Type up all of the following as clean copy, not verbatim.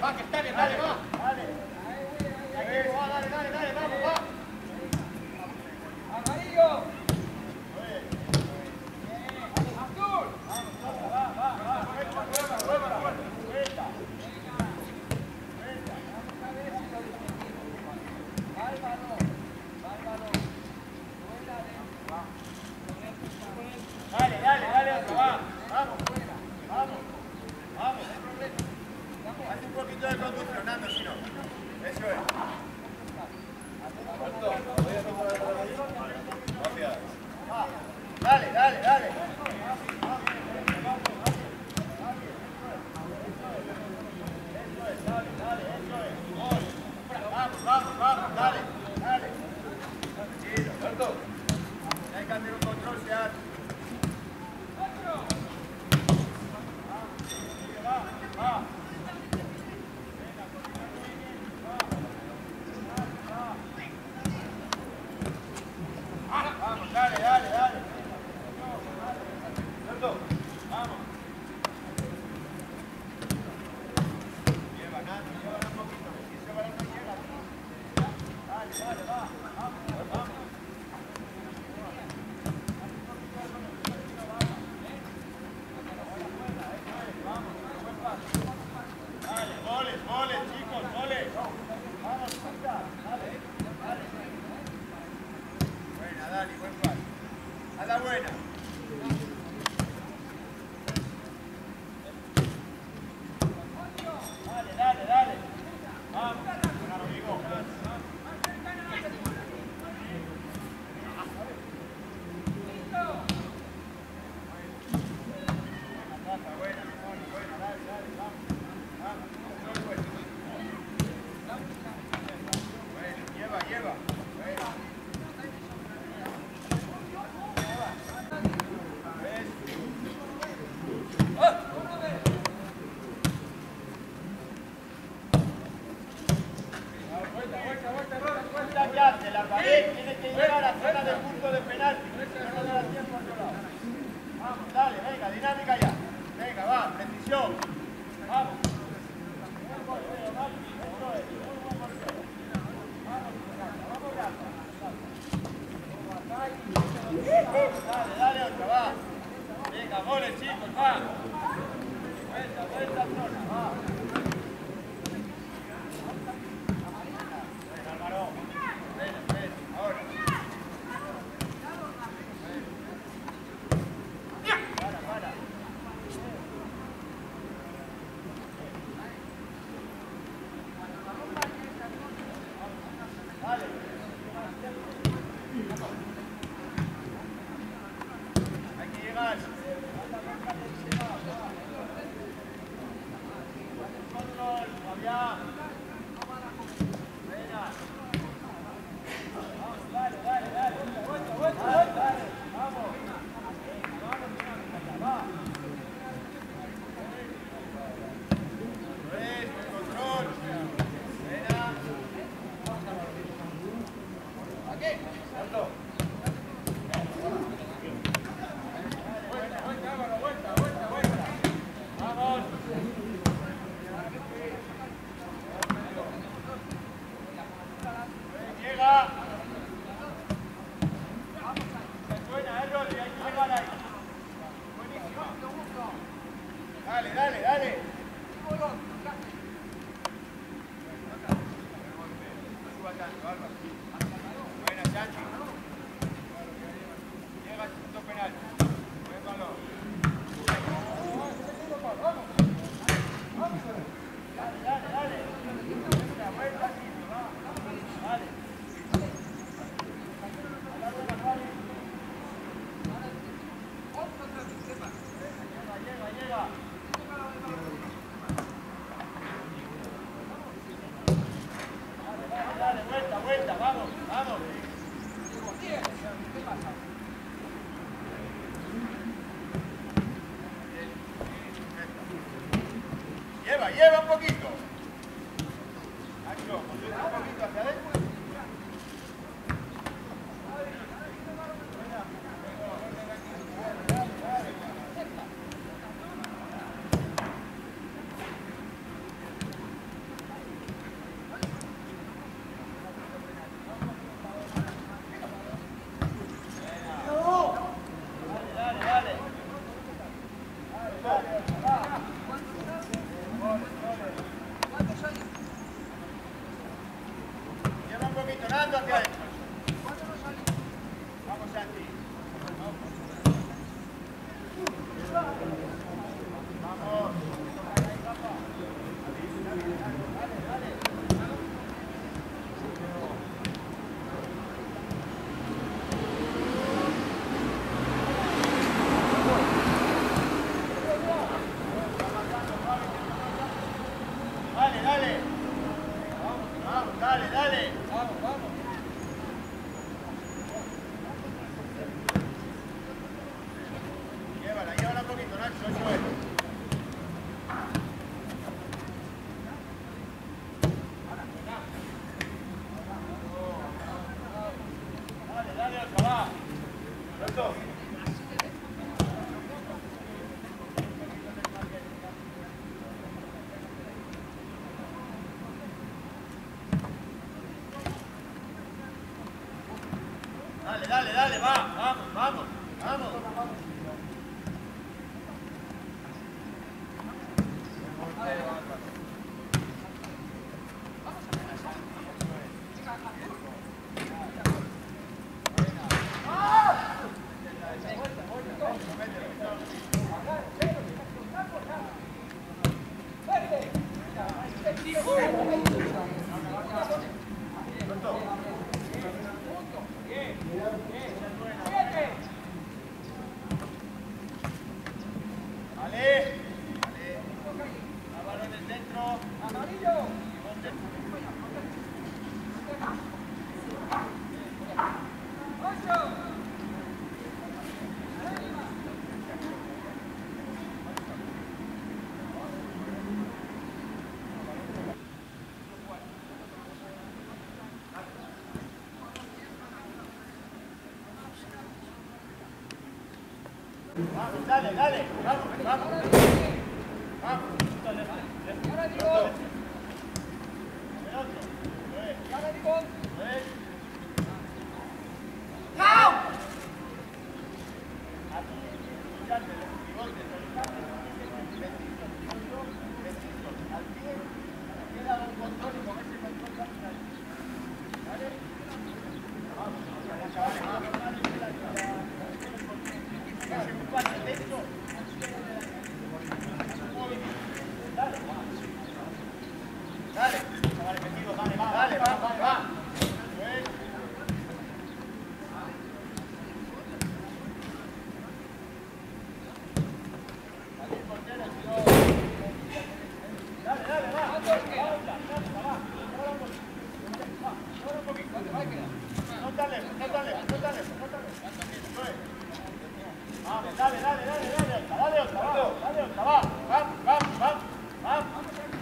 Va, que está bien, dale, va. Dale. Va, dale, vamos, va. Amarillo. Dale, otro, va. Vamos. Haz un poquito de conducción, Nando, si no. Eso es. Dale. Vamos, dale. Tranquilo, Alberto. Hay que hacer un control, se hace. Va. Vamos, dale. Alberto, vamos. Lleva un poquito, si ese balón no llega. Dale, va. Vamos. Goles, chicos, goles. Vamos, dale. Buena, Dani, buen pase. A la buena. Dale. Vamos. Buena, dale, vamos. Lleva. Vuelta ya de la pared, tiene que llegar a la zona del punto de penalti. No le da tiempo a otro lado. Vamos, dale, venga, dinámica ya. Venga, va, precisión. Vamos. Dale, otra, va. Venga, goles, chicos, va. Vuelta, zona, va. Ven, Álvaro. Ven, ahora. Para. Dale. Hay que llegar. Control, Fabián. Venga. Vamos, dale. Vuelta. Vamos. Va. Control. Venga. Aquí. Salto. Vuelta. Vamos. Llega. Buena, Rodri, hay que llegar ahí. Buenísimo. Dale. Buena, Chachi. Llega al punto penal. Buen balón. Dale. Vuelta, Silvio, va. Dale. Llega. Dale, vuelta, vamos. Lleva un poquito. Nacho, un poquito hacia adentro. dale, dale. Vamos, vamos. Llévala un poquito, Nacho, eso es. Dale, dale, Oscar, va. Suelto. Dale, dale, dale, va, vamos, vamos, vamos. Vale, vale. A balones dentro. Amarillo. Vamos, dale, dale. Vamos, vamos. Vamos. Dale, dale. El otro. Dale, va, va, va. Dale, dale, va. No tan lejos, no tan lejos, no tan lejos, no tan lejos. Vamos, dale, dale, dale, dale, dale, otra, va, dale, otra, va. Vamos, vamos, vamos, vamos.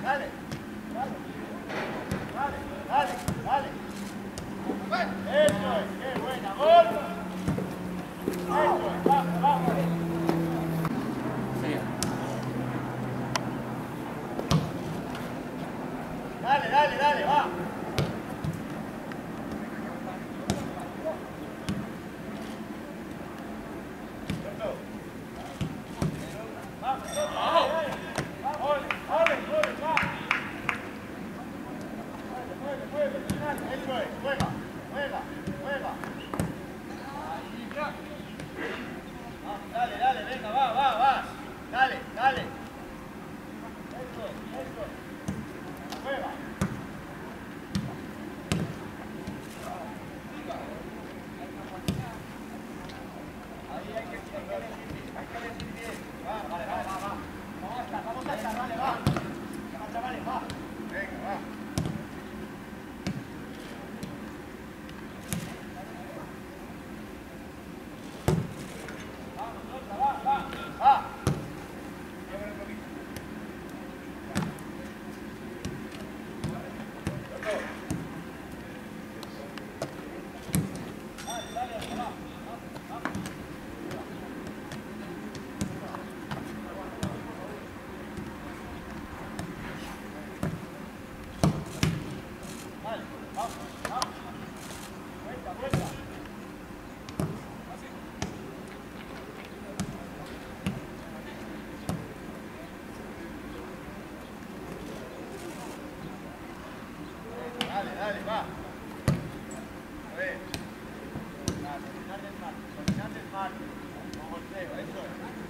Dale, dale, dale, dale, dale. Eso es, qué buena, gol. Eso es, vamos, vamos. Dale, dale, dale, va. Vamos, vamos. Ole, ole, ole, va. Mueve, mueve, mueve. Eso es, juega, juega, juega. Vamos, dale, dale, venga, va, va, va. Dale, dale. Eso es, eso es. Juega. Ahí hay que elegir bien. Va, vale, vale, va, va. Vamos a estar, vale, va. Chavales, va. Venga, va. Vamos, otra, va, va, va. Llévame un poquito. Dale, dale, otra, va. Vamos, vamos. Vale, vamos, vamos. Vuelta, vuelta. Dale, dale, va. A ver. Terminar del mar, con golpeo, eso es.